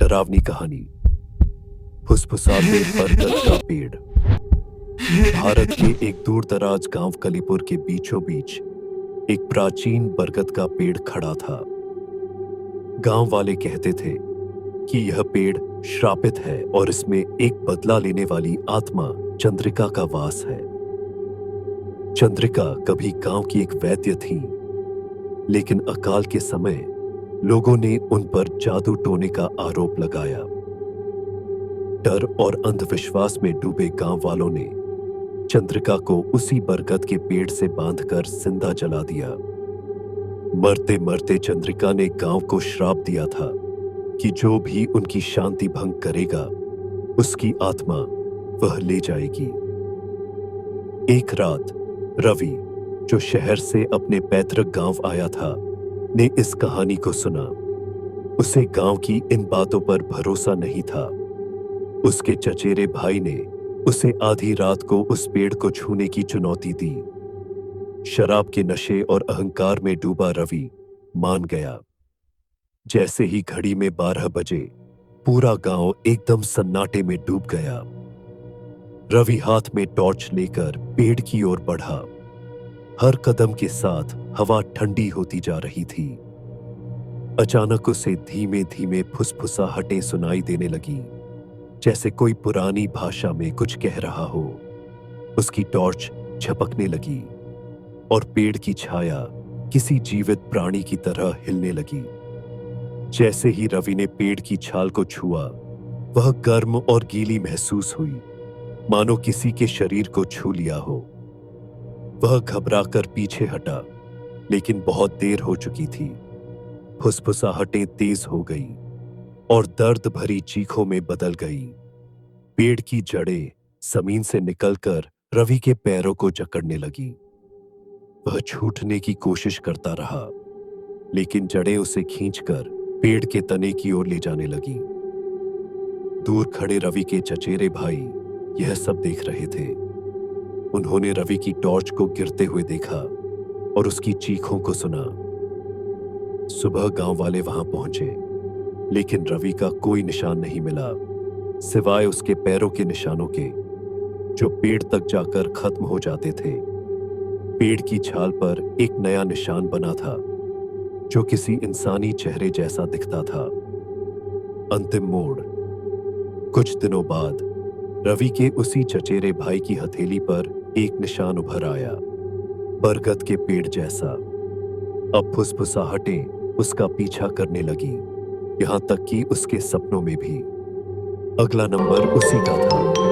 डरावनी कहानी। फुसफुसाते बरगद का पेड़। भारत के एक दूर दराज गांव कलीपुर के बीचों बीच एक प्राचीन बरगद का पेड़ खड़ा था। गांव वाले कहते थे कि यह पेड़ श्रापित है और इसमें एक बदला लेने वाली आत्मा चंद्रिका का वास है। चंद्रिका कभी गांव की एक वैद्य थी, लेकिन अकाल के समय लोगों ने उन पर जादू टोने का आरोप लगाया। डर और अंधविश्वास में डूबे गांव वालों ने चंद्रिका को उसी बरगद के पेड़ से बांधकर जिंदा जला दिया। मरते मरते चंद्रिका ने गांव को श्राप दिया था कि जो भी उनकी शांति भंग करेगा उसकी आत्मा वह ले जाएगी। एक रात रवि, जो शहर से अपने पैतृक गांव आया था, ने इस कहानी को सुना। उसे गांव की इन बातों पर भरोसा नहीं था। उसके चचेरे भाई ने उसे आधी रात को उस पेड़ को छूने की चुनौती दी। शराब के नशे और अहंकार में डूबा रवि मान गया। जैसे ही घड़ी में 12 बजे पूरा गांव एकदम सन्नाटे में डूब गया। रवि हाथ में टॉर्च लेकर पेड़ की ओर बढ़ा। हर कदम के साथ हवा ठंडी होती जा रही थी। अचानक उसे धीमे धीमे फुसफुसाहटें सुनाई देने लगी, जैसे कोई पुरानी भाषा में कुछ कह रहा हो। उसकी टॉर्च झपकने लगी और पेड़ की छाया किसी जीवित प्राणी की तरह हिलने लगी। जैसे ही रवि ने पेड़ की छाल को छुआ, वह गर्म और गीली महसूस हुई, मानो किसी के शरीर को छू लिया हो। वह घबराकर पीछे हटा, लेकिन बहुत देर हो चुकी थी। फुसफुसाहटें तेज हो गई और दर्द भरी चीखों में बदल गई। पेड़ की जड़ें जमीन से निकलकर रवि के पैरों को जकड़ने लगी। वह छूटने की कोशिश करता रहा, लेकिन जड़ें उसे खींचकर पेड़ के तने की ओर ले जाने लगी। दूर खड़े रवि के चचेरे भाई यह सब देख रहे थे। उन्होंने रवि की टॉर्च को गिरते हुए देखा और उसकी चीखों को सुना। सुबह गांव वाले वहां पहुंचे, लेकिन रवि का कोई निशान नहीं मिला, सिवाय उसके पैरों के निशानों के, जो पेड़ तक जाकर खत्म हो जाते थे। पेड़ की छाल पर एक नया निशान बना था, जो किसी इंसानी चेहरे जैसा दिखता था। अंतिम मोड़। कुछ दिनों बाद रवि के उसी चचेरे भाई की हथेली पर एक निशान उभर आया, बरगद के पेड़ जैसा। अब फुसफुसाहटें उसका पीछा करने लगी, यहां तक कि उसके सपनों में भी। अगला नंबर उसी का था।